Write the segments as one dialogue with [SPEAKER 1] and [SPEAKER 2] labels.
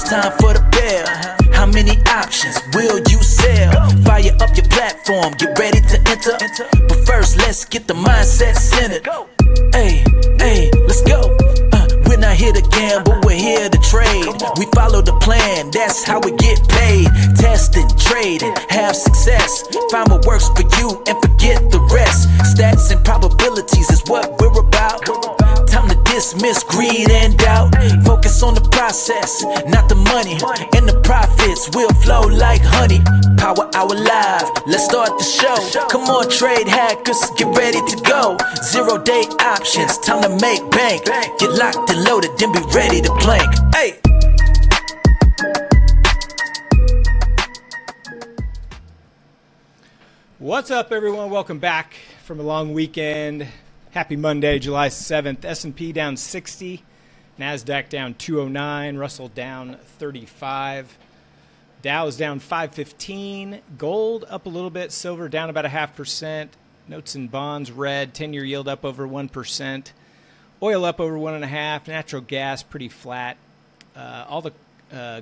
[SPEAKER 1] time for the bell. How many options will you sell? Fire up your platform, get ready to enter. But first, let's get the mindset centered. Hey, hey, let's go. We're not here to gamble, we're here to trade. We follow the plan, that's how we get paid. Testing, trading, have success. Find what works for you and forget the rest. Stats and probabilities is what we're about. Time to dismiss greed and doubt. Focus on the process, not the money. And the profits will flow like honey. Power Hour Live, let's start the show. Come on, trade hackers, get ready to go. 0-day options, time to make bank. Get locked and loaded, then be ready to plank. Hey!
[SPEAKER 2] What's up, everyone? Welcome back from a long weekend. Happy Monday, July 7th. S&P down 60. NASDAQ down 209. Russell down 35. Dow is down 515. Gold up a little bit. Silver down about 0.5%. Notes and bonds red. 10-year yield up over 1%. Oil up over 1.5%. Natural gas pretty flat. All the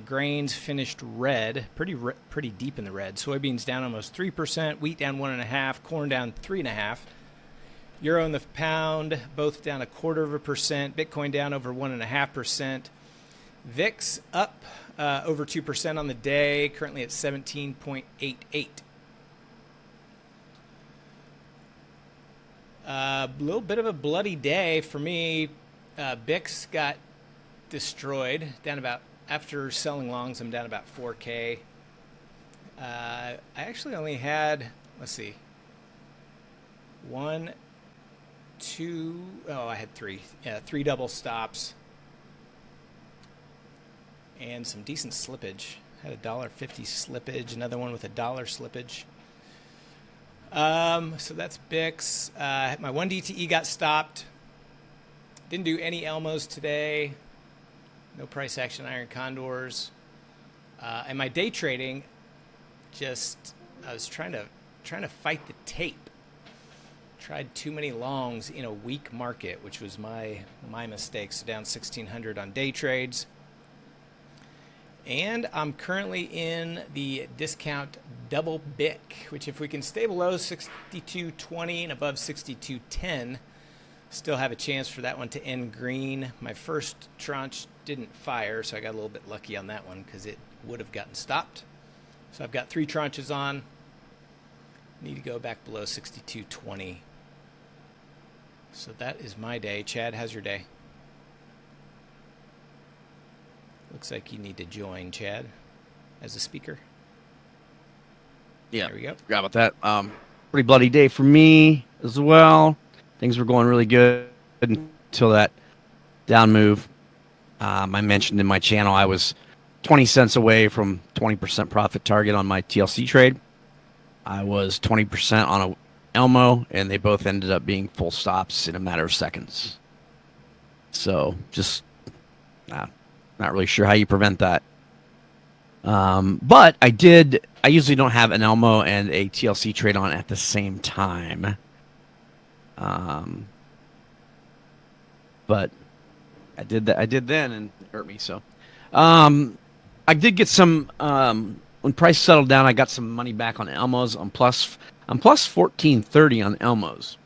[SPEAKER 2] grains finished red, pretty deep in the red. Soybeans down almost 3%. Wheat down 1.5%. Corn down 3.5%. Euro and the pound both down 0.25%. Bitcoin down over 1.5%. VIX up over 2% on the day, currently at 17.88. A little bit of a bloody day for me. BIX got destroyed, down about, after selling longs, I'm down about 4K. I actually only had, let's see, one, two, oh, I had three. Yeah, 3 double stops. And some decent slippage. Had a $1.50 slippage, another one with a $1 slippage. So that's BIX. My one DTE got stopped. Didn't do any Elmos today. No price action iron condors. And my day trading, I was trying to fight the tape. Tried too many longs in a weak market, which was my mistake. So down 1,600 on day trades. And I'm currently in the discount double BIC, which if we can stay below 62.20 and above 62.10, still have a chance for that one to end green. My first tranche didn't fire, so I got a little bit lucky on that one because it would have gotten stopped. So I've got 3 tranches on. Need to go back below 62.20. So that is my day. Chad, how's your day? Looks like you need to join, Chad, as a speaker.
[SPEAKER 3] Yeah,
[SPEAKER 2] there we go.
[SPEAKER 3] Forgot about that. Pretty bloody day for me as well. Things were going really good until that down move. I mentioned in my channel I was 20 cents away from 20% profit target on my TLC trade. I was 20% on a Elmo, and they both ended up being full stops in a matter of seconds. So just not really sure how you prevent that. But I usually don't have an Elmo and a TLC trade on at the same time. But I did then, and it hurt me. So, I did get some, when price settled down, I got some money back on Elmos. I'm plus 1430 on Elmos.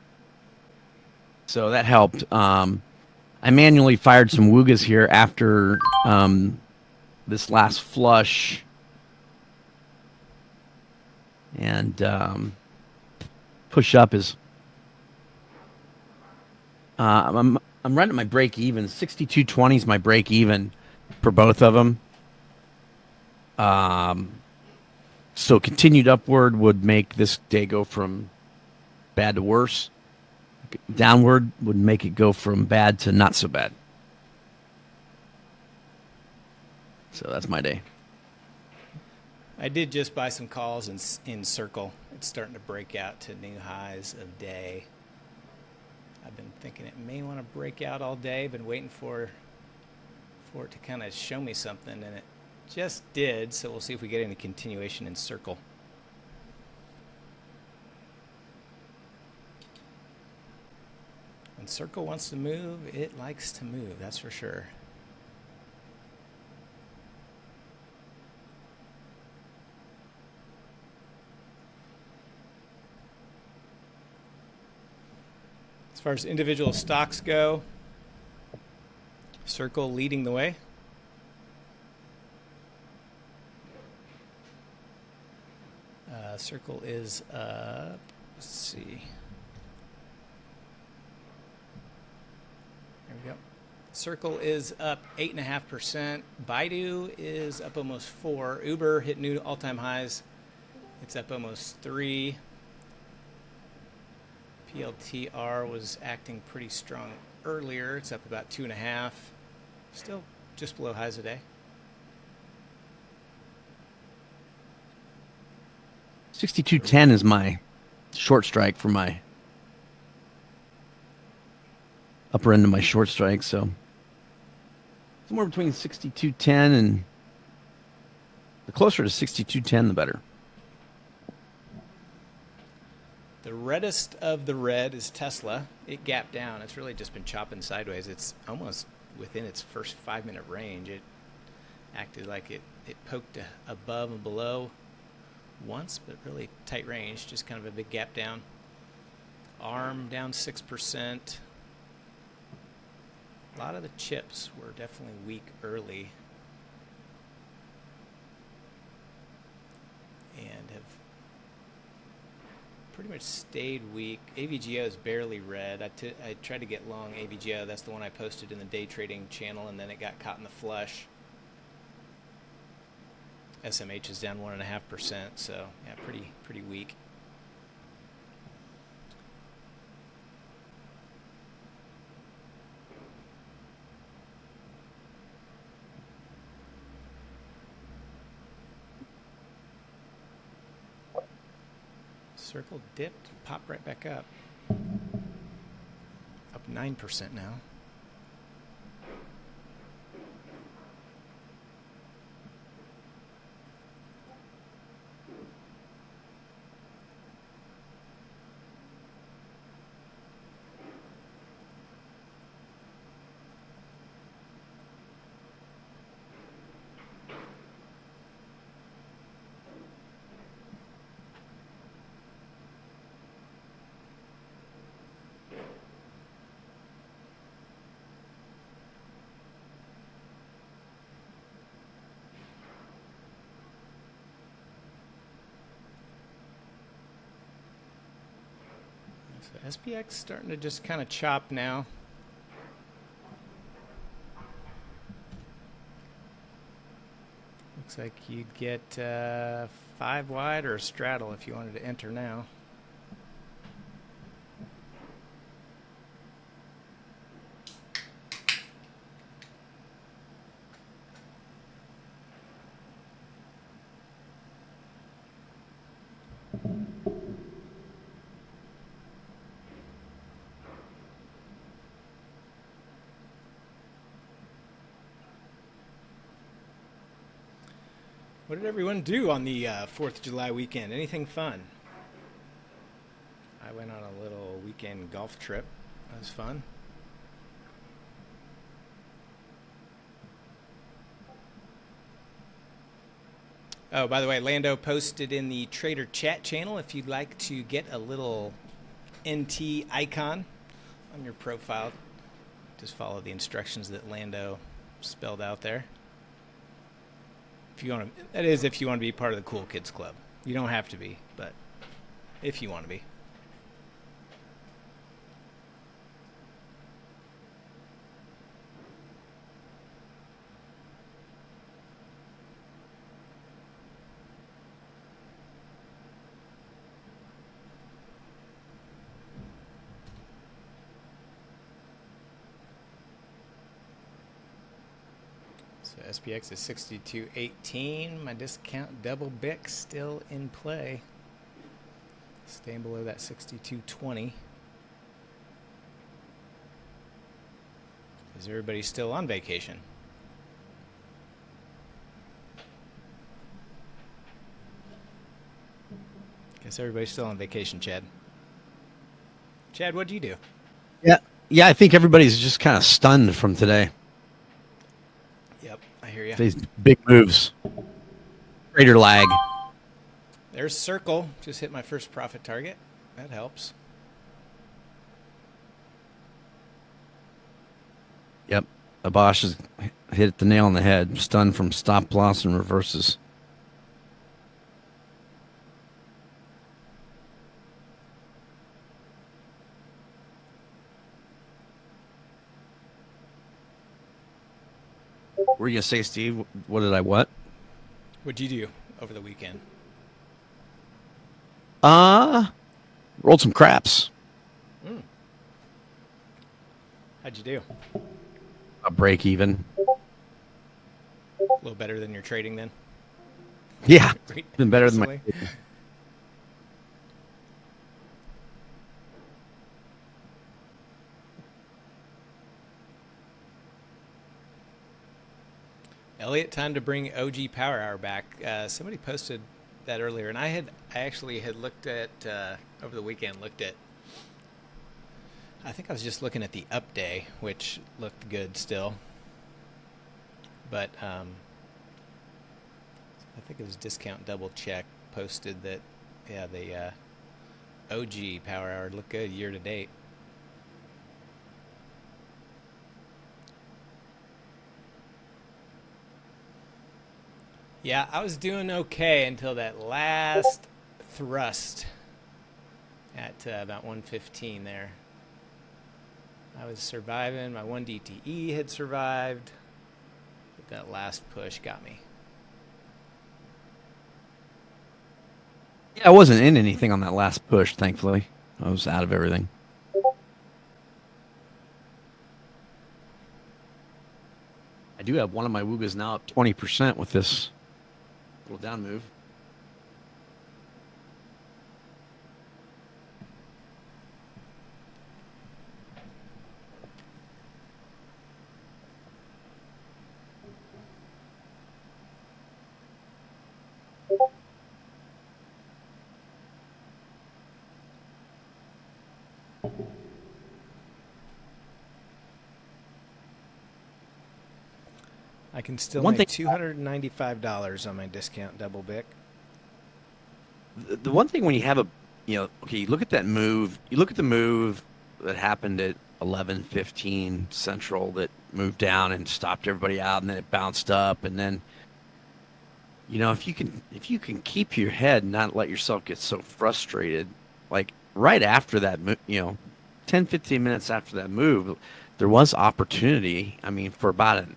[SPEAKER 3] So that helped. I manually fired some Woogas here after this last flush. And push up is I'm right at my break even. 62.20 is my break even for both of them. So continued upward would make this day go from bad to worse. Downward would make it go from bad to not so bad. So that's my day.
[SPEAKER 2] I did just buy some calls in Circle. It's starting to break out to new highs of day. I've been thinking it may want to break out all day. Been waiting for it to kind of show me something, and it just did. So we'll see if we get any continuation in Circle. When Circle wants to move, it likes to move. That's for sure. As far as individual stocks go, Circle leading the way. Circle is up. Let's see. There we go. Circle is up 8.5%. Baidu is up almost 4. Uber hit new all-time highs. It's up almost 3. PLTR was acting pretty strong earlier. It's up about 2.5. Still just below highs a day.
[SPEAKER 3] 62.10 is my short strike for my upper end of my short strike. So somewhere between 62.10 and the closer to 62.10, the better.
[SPEAKER 2] The reddest of the red is Tesla. It gapped down. It's really just been chopping sideways. It's almost within its first 5-minute range. It acted like it poked above and below once, but really tight range, just kind of a big gap down. ARM down 6%. A lot of the chips were definitely weak early and have pretty much stayed weak. AVGO is barely red. I tried to get long AVGO. That's the one I posted in the day trading channel, and then it got caught in the flush. SMH is down 1.5%, so yeah, pretty weak. Circle dipped, popped right back up. Up 9% now. So SPX starting to just kind of chop now. Looks like you'd get 5 wide or a straddle if you wanted to enter now. What did everyone do on the 4th of July weekend? Anything fun? I went on a little weekend golf trip. That was fun. Oh, by the way, Lando posted in the Trader Chat channel if you'd like to get a little NT icon on your profile. Just follow the instructions that Lando spelled out there. If you want to, that is if you want to be part of the Cool Kids Club. You don't have to be, but if you want to be. So SPX is 62.18. My discount double BIC still in play. Staying below that 62.20. Is everybody still on vacation? Guess everybody's still on vacation, Chad. Chad, what'd you do?
[SPEAKER 3] Yeah, I think everybody's just kind of stunned from today.
[SPEAKER 2] Yep, I hear you.
[SPEAKER 3] These big moves. Trader lag.
[SPEAKER 2] There's Circle. Just hit my first profit target. That helps.
[SPEAKER 3] Yep. Abash has hit the nail on the head. Stunned from stop loss and reverses. What were you going to say, Steve? What did I what?
[SPEAKER 2] What'd you do over the weekend?
[SPEAKER 3] Rolled some craps.
[SPEAKER 2] How'd you do?
[SPEAKER 3] A break even.
[SPEAKER 2] A little better than your trading then?
[SPEAKER 3] Yeah.
[SPEAKER 2] Great.
[SPEAKER 3] Been better than my.
[SPEAKER 2] Recently? Elliot, time to bring OG Power Hour back. Somebody posted that earlier, and I actually had looked at over the weekend. I think I was just looking at the up day, which looked good still. But I think it was Discount Double Check posted that, yeah, the OG Power Hour looked good year to date. Yeah, I was doing okay until that last thrust at about 115 there. I was surviving. My one DTE had survived. But that last push got me.
[SPEAKER 3] Yeah, I wasn't in anything on that last push, thankfully. I was out of everything. I do have one of my Woogas now up 20% with this little down move.
[SPEAKER 2] I can still
[SPEAKER 3] One
[SPEAKER 2] make
[SPEAKER 3] thing-
[SPEAKER 2] $295 on my Discount Double Bic.
[SPEAKER 3] The one thing when you have okay, you look at that move. You look at the move that happened at 11:15 Central that moved down and stopped everybody out, and then it bounced up, and then if you can keep your head and not let yourself get so frustrated, like right after that, 10, 15 minutes after that move, there was opportunity. I mean, for about a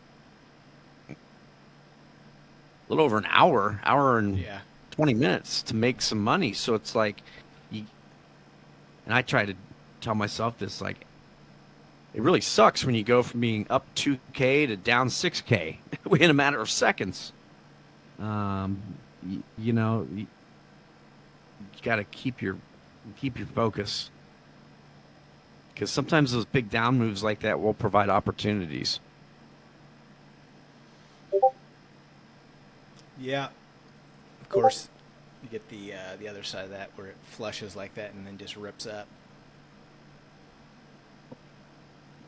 [SPEAKER 3] little over an hour and 20 minutes to make some money. So it's like, and I try to tell myself this, like, it really sucks when you go from being up 2K to down 6K in a matter of seconds. You got to keep your focus, because sometimes those big down moves like that will provide opportunities.
[SPEAKER 2] Yeah. Of course, you get the other side of that where it flushes like that and then just rips up.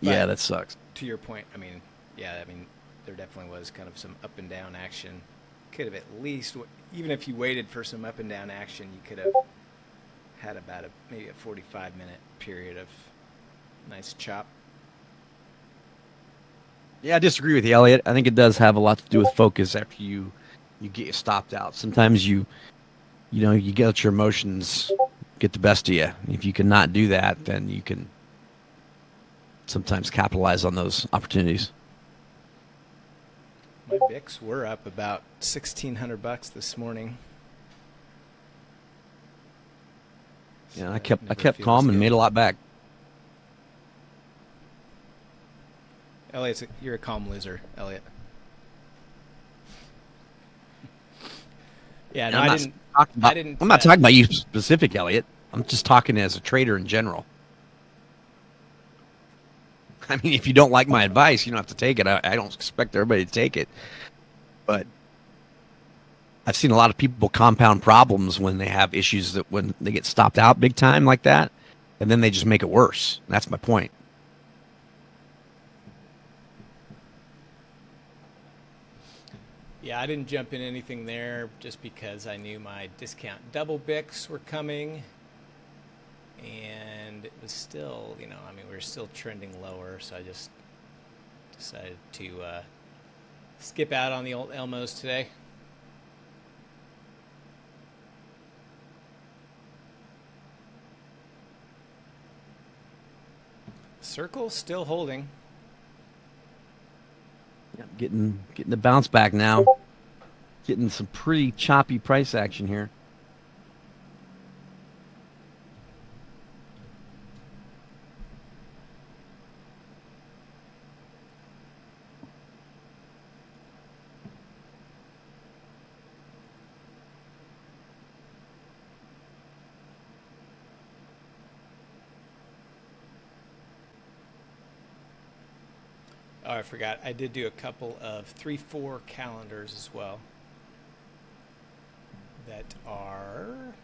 [SPEAKER 3] Yeah,
[SPEAKER 2] But
[SPEAKER 3] that sucks.
[SPEAKER 2] to your point, there definitely was kind of some up and down action. Could have at least, even if you waited for some up and down action, you could have had about maybe a 45-minute period of nice chop.
[SPEAKER 3] Yeah, I disagree with you, Elliot. I think it does have a lot to do with focus after you get stopped out. Sometimes you get your emotions get the best of you. If you cannot do that, then you can sometimes capitalize on those opportunities.
[SPEAKER 2] My Bics were up about $1,600 this morning.
[SPEAKER 3] Yeah,
[SPEAKER 2] So
[SPEAKER 3] I
[SPEAKER 2] it
[SPEAKER 3] kept
[SPEAKER 2] never feels
[SPEAKER 3] calm and
[SPEAKER 2] good.
[SPEAKER 3] made a lot back.
[SPEAKER 2] Elliot, you're a calm loser, Elliot. Yeah, no, I didn't.
[SPEAKER 3] I'm not talking about you specific, Elliot. I'm just talking as a trader in general. I mean, if you don't like my advice, you don't have to take it. I don't expect everybody to take it. But I've seen a lot of people compound problems when they have issues that when they get stopped out big time like that, and then they just make it worse. That's my point.
[SPEAKER 2] Yeah, I didn't jump in anything there just because I knew my Discount Double Bics were coming. And it was still, we were still trending lower, so I just Decided to skip out on the old Elmos today. Circle still holding.
[SPEAKER 3] Yep, getting the bounce back now. Getting some pretty choppy price action here.
[SPEAKER 2] Oh, I forgot. I did do a couple of 3-4 calendars as well. That are,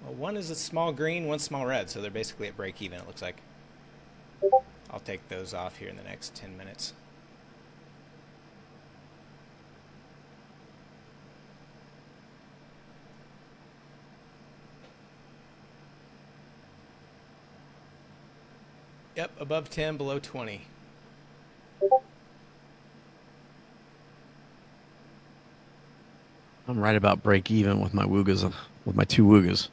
[SPEAKER 2] well, one is a small green, one small red, so they're basically at break even, it looks like. I'll take those off here in the next 10 minutes. Yep, above 10, below 20.
[SPEAKER 3] I'm right about break even with my Woogas, with my 2 Woogas.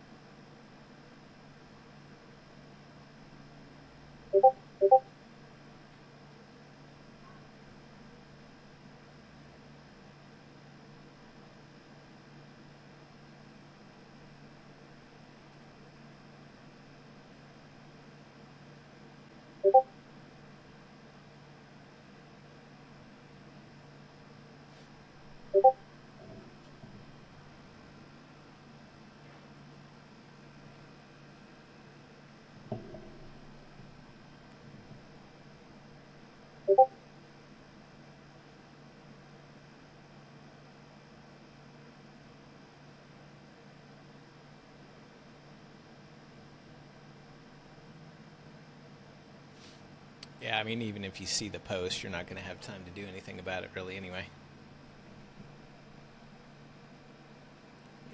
[SPEAKER 2] Yeah, I mean, even if you see the post, you're not going to have time to do anything about it really anyway.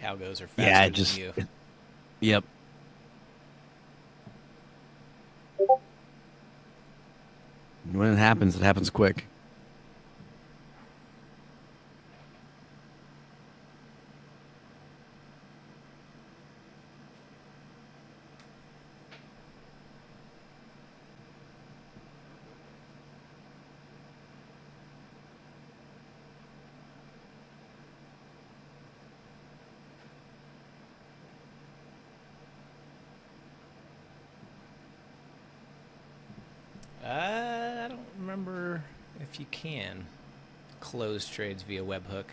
[SPEAKER 2] Algos are faster than you.
[SPEAKER 3] Yep. When it happens quick.
[SPEAKER 2] I don't remember if you can close trades via webhook.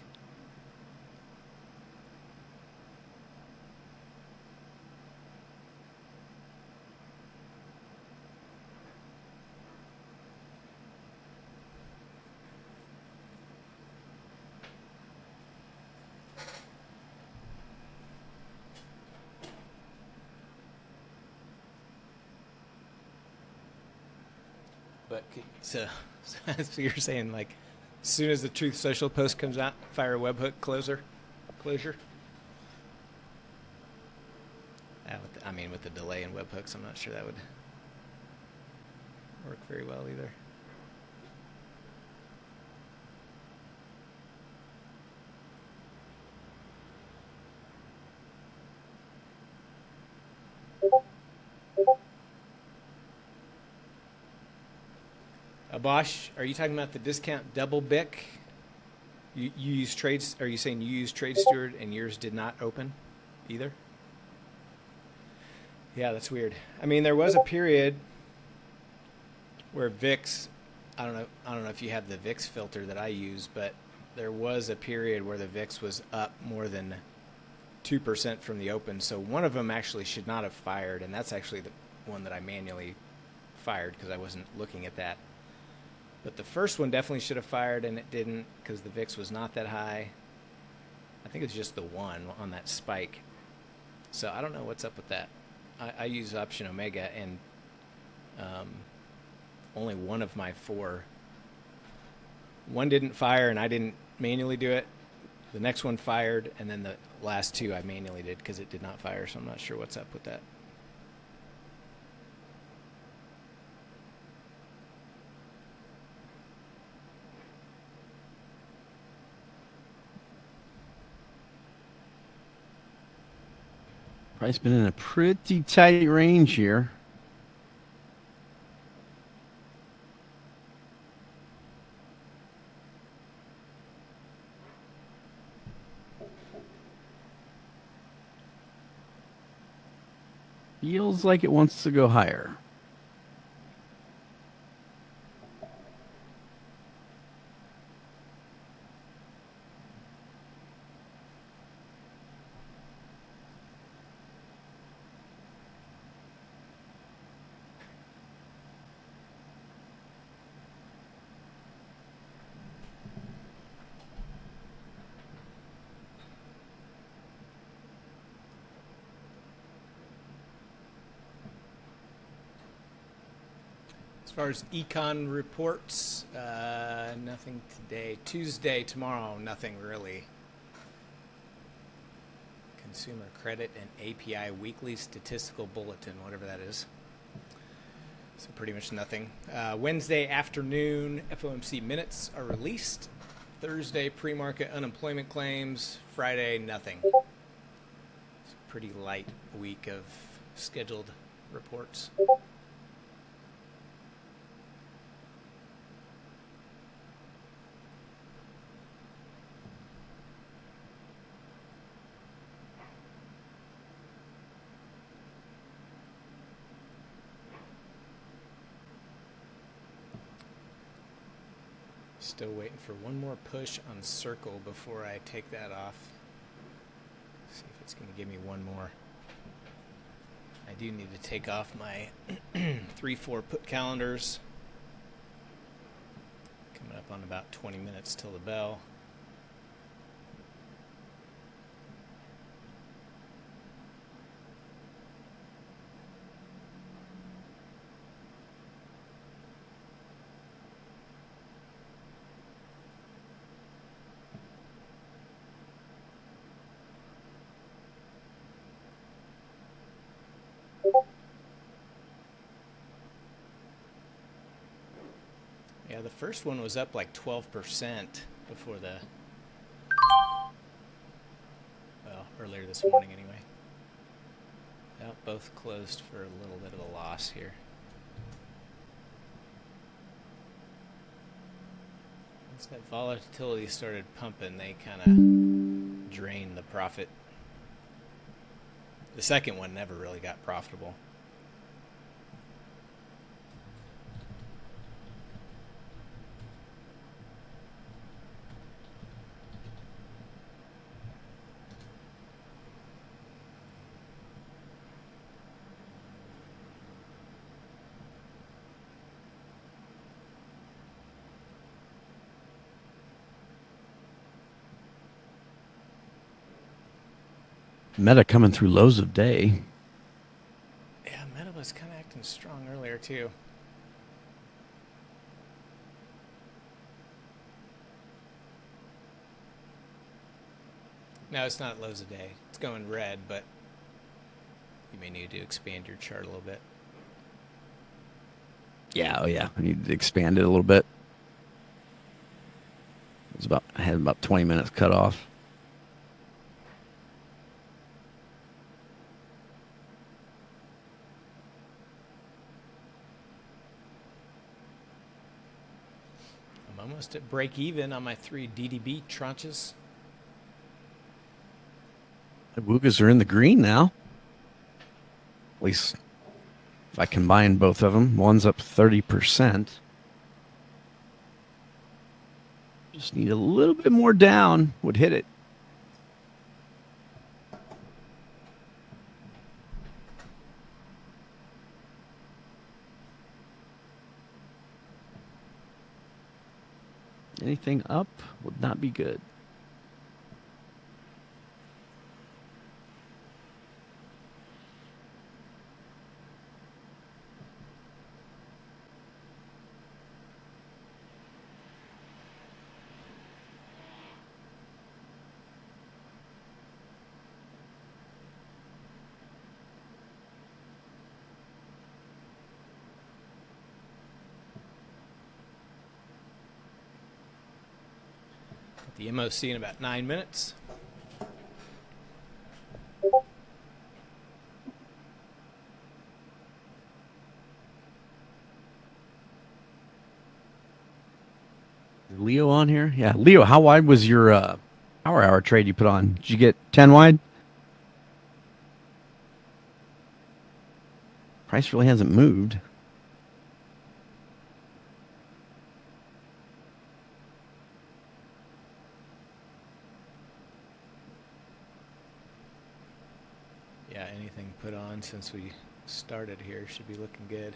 [SPEAKER 2] But so you're saying, like, as soon as the Truth Social post comes out, fire a webhook closure? I mean, with the delay in webhooks, I'm not sure that would work very well either. Bosch, are you talking about the discount double BIC? You use trades? Are you saying you use Trade Steward and yours did not open either? Yeah, that's weird. I mean, there was a period where VIX, I don't know if you have the VIX filter that I use, but there was a period where the VIX was up more than 2% from the open. So one of them actually should not have fired, and that's actually the one that I manually fired because I wasn't looking at that. But the first one definitely should have fired, and it didn't because the VIX was not that high. I think it's just the one on that spike. So I don't know what's up with that. I use Option Omega, and only one of my 4. One didn't fire, and I didn't manually do it. The next one fired, and then the last 2 I manually did because it did not fire, so I'm not sure what's up with that.
[SPEAKER 3] Price been in a pretty tight range here. Feels like it wants to go higher.
[SPEAKER 2] As far as econ reports, nothing today. Tuesday, tomorrow, nothing really. Consumer Credit and API Weekly Statistical Bulletin, whatever that is. So pretty much nothing. Wednesday afternoon, FOMC minutes are released. Thursday, pre-market unemployment claims. Friday, nothing. It's a pretty light week of scheduled reports. Still waiting for one more push on Circle before I take that off. See if it's going to give me one more. I do need to take off my 3-4 put calendars. Coming up on about 20 minutes till the bell. Yeah, the first one was up like 12% before the, well, earlier this morning anyway. Yep, both closed for a little bit of a loss here. Once that volatility started pumping, they kind of drained the profit. The second one never really got profitable.
[SPEAKER 3] Meta coming through lows of day.
[SPEAKER 2] Yeah, Meta was kind of acting strong earlier too. No, it's not lows a day. It's going red, but you may need to expand your chart a little bit.
[SPEAKER 3] Yeah, oh yeah. I need to expand it a little bit. I had about 20 minutes cut off.
[SPEAKER 2] I'm almost at break even on my 3 DDB tranches.
[SPEAKER 3] The Woogas are in the green now. At least if I combine both of them, one's up 30%. Just need a little bit more down, would hit it. Anything up would not be good.
[SPEAKER 2] The MOC in about 9 minutes.
[SPEAKER 3] Leo on here? Yeah, Leo. How wide was your power hour trade you put on? Did you get 10 wide? Price really hasn't moved.
[SPEAKER 2] Yeah, anything put on since we started here should be looking good.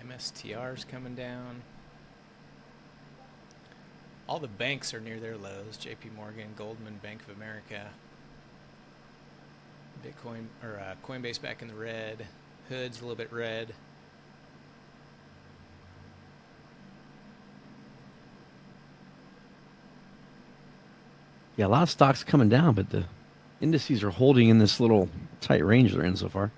[SPEAKER 2] MSTR's coming down. All the banks are near their lows. JP Morgan, Goldman, Bank of America. Bitcoin or Coinbase back in the red. Hood's a little bit red.
[SPEAKER 3] Yeah, a lot of stocks coming down, but the indices are holding in this little tight range they're in so far.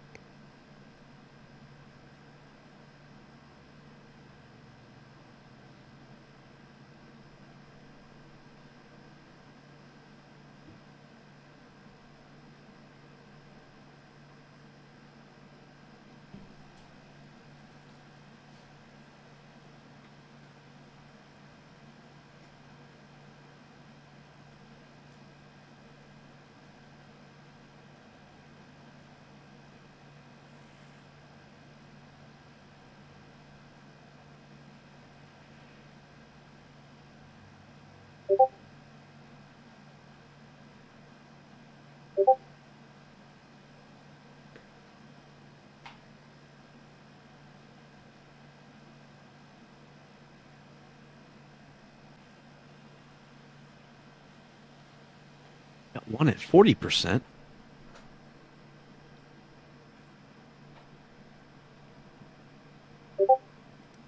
[SPEAKER 3] Got one at 40%.
[SPEAKER 2] So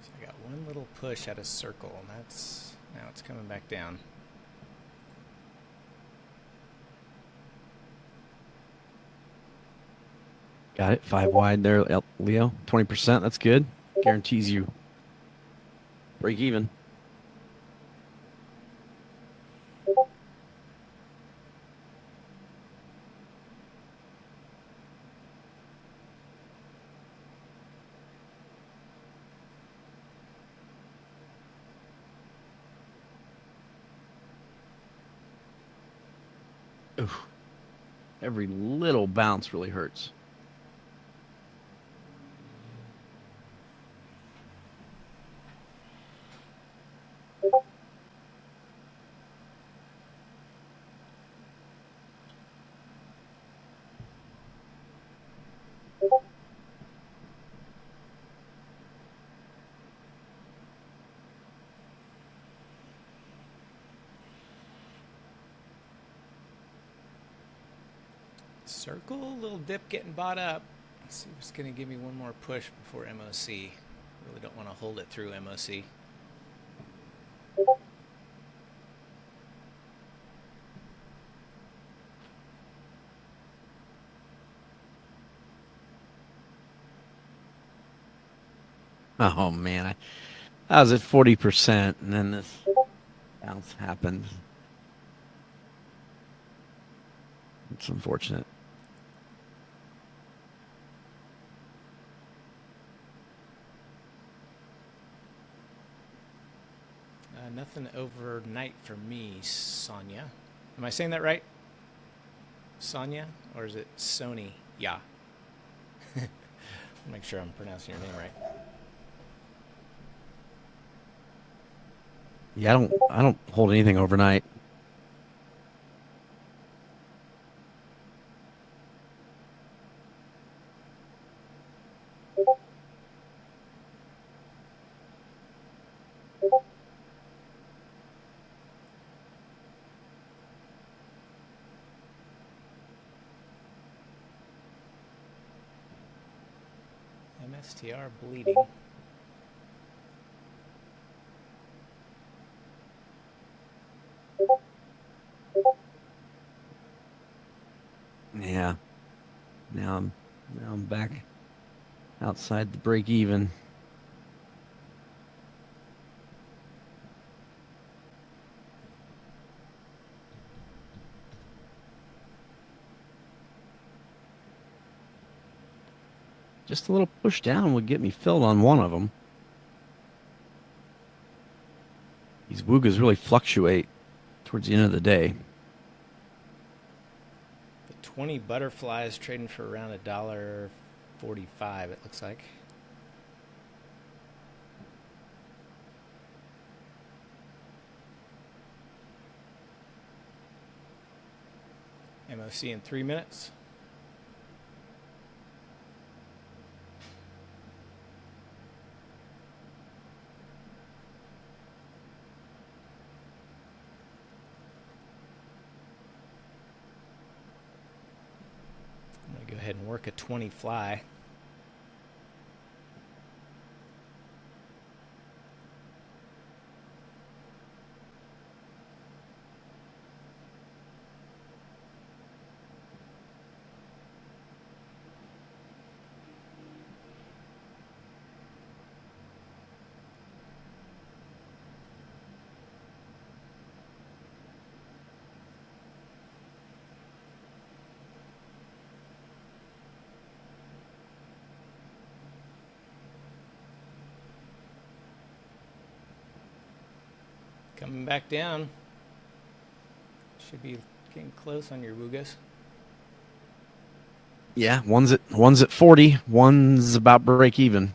[SPEAKER 2] I got one little push at a circle, and that's now it's coming back down.
[SPEAKER 3] Got it. 5 wide there, Leo. 20%. That's good. Guarantees you break even. Oof. Every little bounce really hurts.
[SPEAKER 2] Circle, little dip getting bought up. Let's see if it's going to give me one more push before MOC. Really don't want to hold it through MOC.
[SPEAKER 3] Oh, man. I was at 40%, and then this bounce happened. It's unfortunate.
[SPEAKER 2] Nothing overnight for me, Sonia. Am I saying that right? Sonia? Or is it Sony? Yeah. Make sure I'm pronouncing your name right.
[SPEAKER 3] Yeah, I don't hold anything overnight.
[SPEAKER 2] STR bleeding.
[SPEAKER 3] Yeah. Now I'm back outside the break even. Just a little push down would get me filled on one of them. These woogas really fluctuate towards the end of the day.
[SPEAKER 2] The 20 butterflies trading for around $1.45, it looks like. MOC in 3 minutes. I'm going to go ahead and work a 20 fly. Coming back down. Should be getting close on your Wugas.
[SPEAKER 3] Yeah, one's at 40, one's about break even.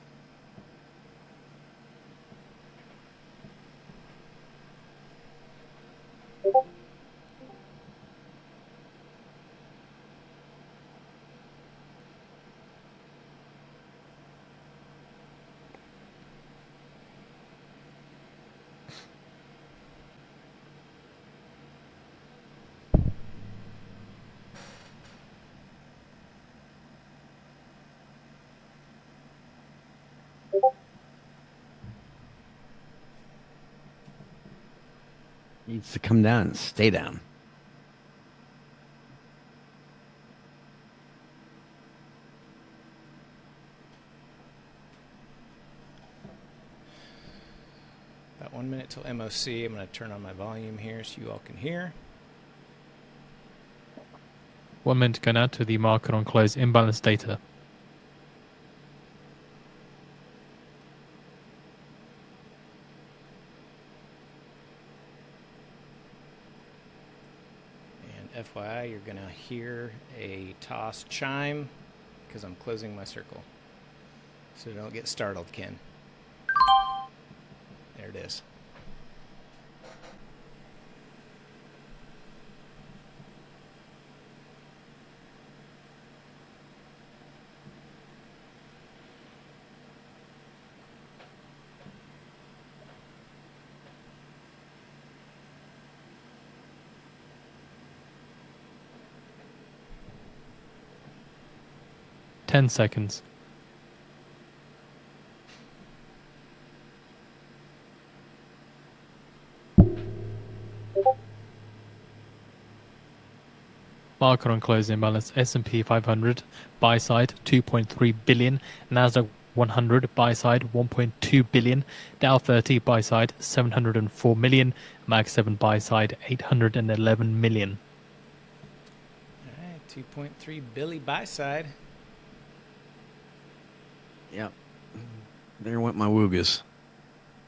[SPEAKER 3] Needs to come down and stay down.
[SPEAKER 2] About 1 minute till MOC. I'm going to turn on my volume here so you all can hear.
[SPEAKER 4] 1 minute to go now to the market on close imbalance data.
[SPEAKER 2] And FYI, you're going to hear a toss chime because I'm closing my circle. So don't get startled, Ken. There it is.
[SPEAKER 4] Ten seconds. Market on close imbalance. S&P 500 buy side 2.3 billion. Nasdaq 100 buy side 1.2 billion. Dow 30 buy side 704 million. Mag 7 buy side 811 million.
[SPEAKER 2] All right, 2.3 Billy buy side.
[SPEAKER 3] Yep. There went my woogas.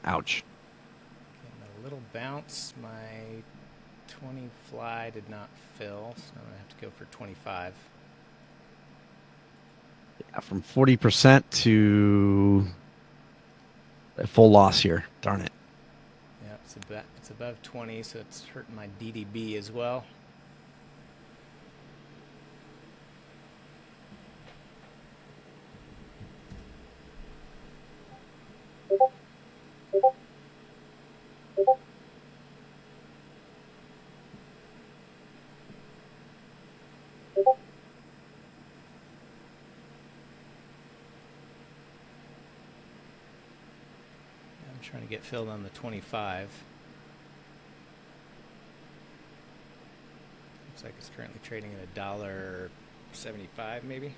[SPEAKER 3] Ouch.
[SPEAKER 2] Getting a little bounce. My 20 fly did not fill, so I'm going to have to go for 25.
[SPEAKER 3] Yeah, from 40% to a full loss here. Darn it.
[SPEAKER 2] Yeah, it's above 20, so it's hurting my DDB as well. trying to get filled on the 25. Looks like it's currently trading at $1.75 maybe.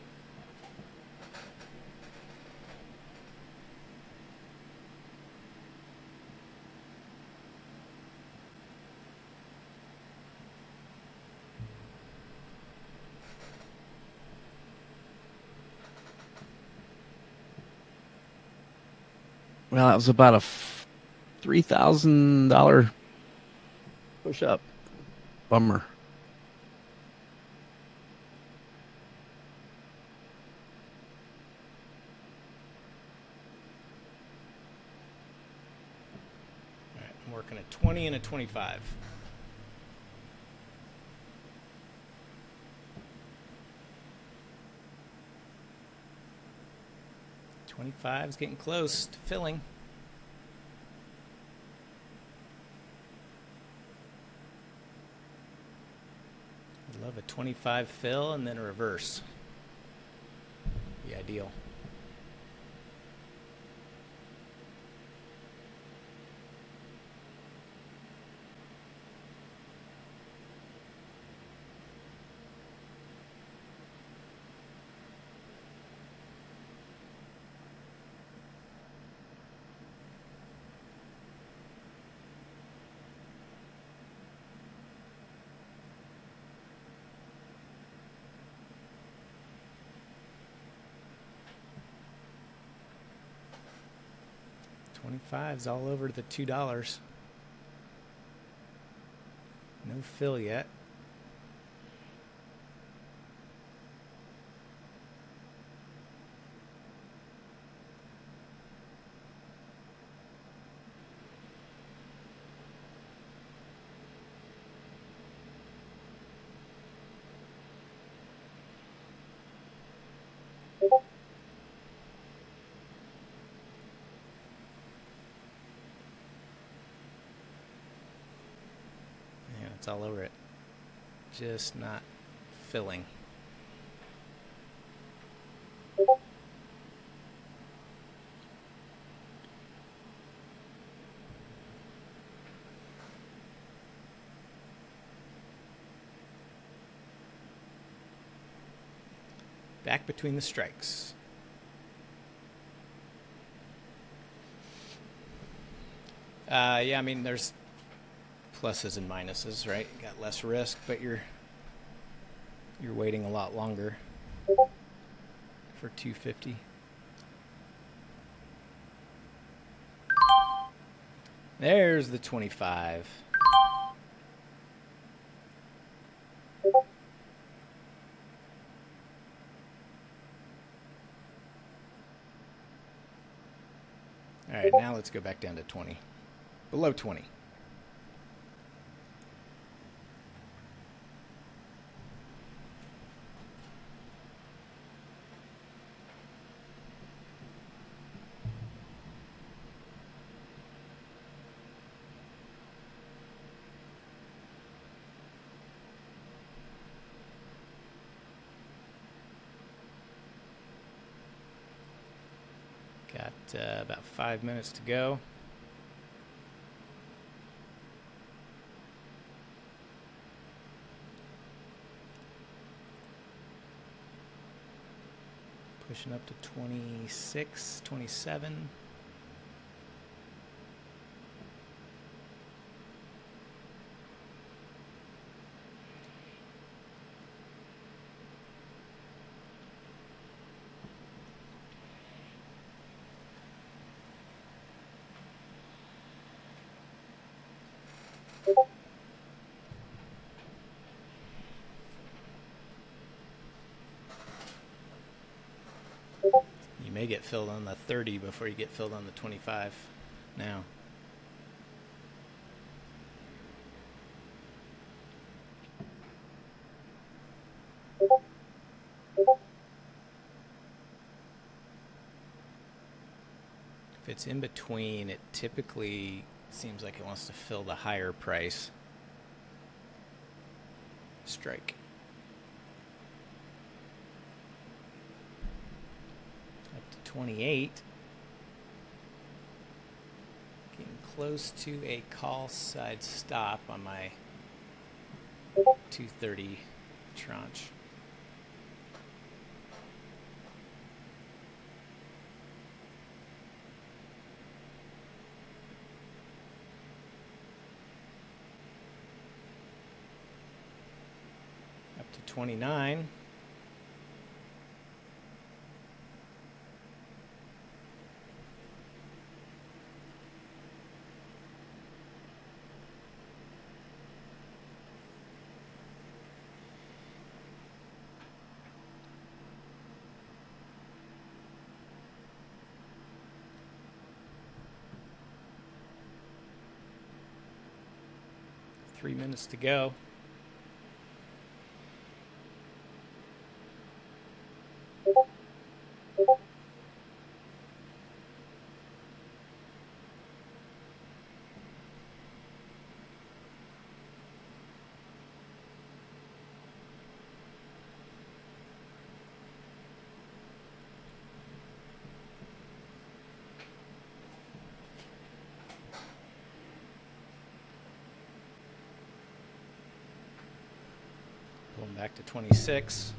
[SPEAKER 3] Well, that was about a $3,000 push up. Bummer.
[SPEAKER 2] All right, I'm working a 20 and a 25. $25 is getting close to filling. I'd love a 25 fill and then a reverse. Be ideal. $25's all over to the $2. No fill yet. It's all over it. Just not filling. Back between the strikes. Yeah, I mean, there's pluses and minuses, right? You got less risk, but you're waiting a lot longer for 250. There's the 25. All right, now let's go back down to 20. Below 20. Got about 5 minutes to go. Pushing up to 26, 27. You may get filled on the 30 before you get filled on the 25 now. If it's in between, it typically seems like it wants to fill the higher price strike. Up to 28. close to a call side stop on my 230 tranche. Up to 29. Three minutes to go. Pulling back to 26.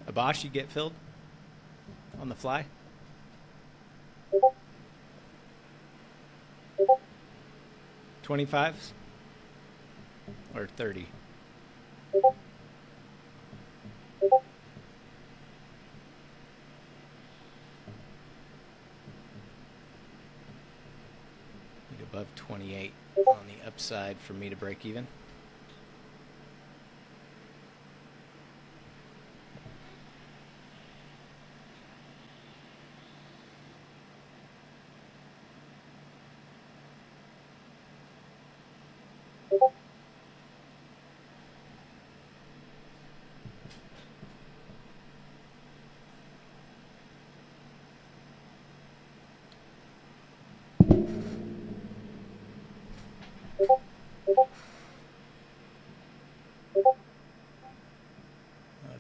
[SPEAKER 2] A Bosch, you get filled on the fly? $25s or 30? Need above 28 on the upside for me to break even.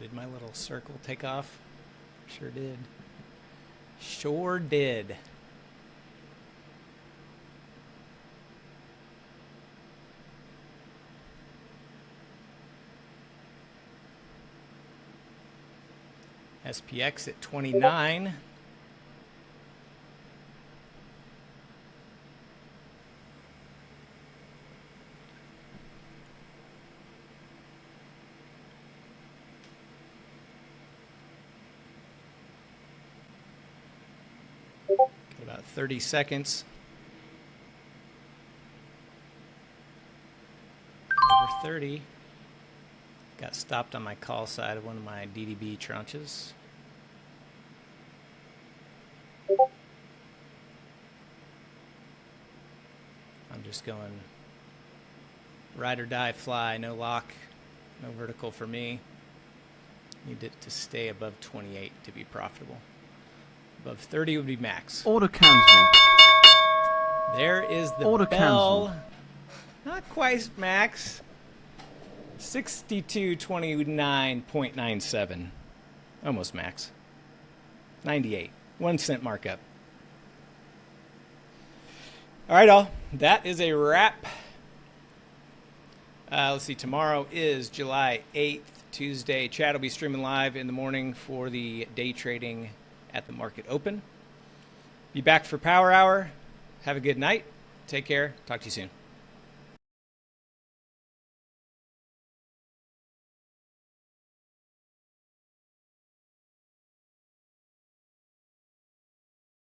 [SPEAKER 2] Did my little circle take off? Sure did. Sure did. SPX at 29. Got about 30 seconds. Over 30. Got stopped on my call side of one of my DDB tranches. I'm just going ride or die fly, no lock, no vertical for me. Need it to stay above 28 to be profitable. Above 30 would be max.
[SPEAKER 5] Order cancelled.
[SPEAKER 2] There is the
[SPEAKER 5] Order
[SPEAKER 2] bell.
[SPEAKER 5] cancelled.
[SPEAKER 2] Not quite max. 6229.97. Almost max. 98. 1 cent markup. All right, all. That is a wrap. Let's see. Tomorrow is July 8th, Tuesday. Chad will be streaming live in the morning for the day trading at the market open. Be back for Power Hour. Have a good night. Take care. Talk to you soon.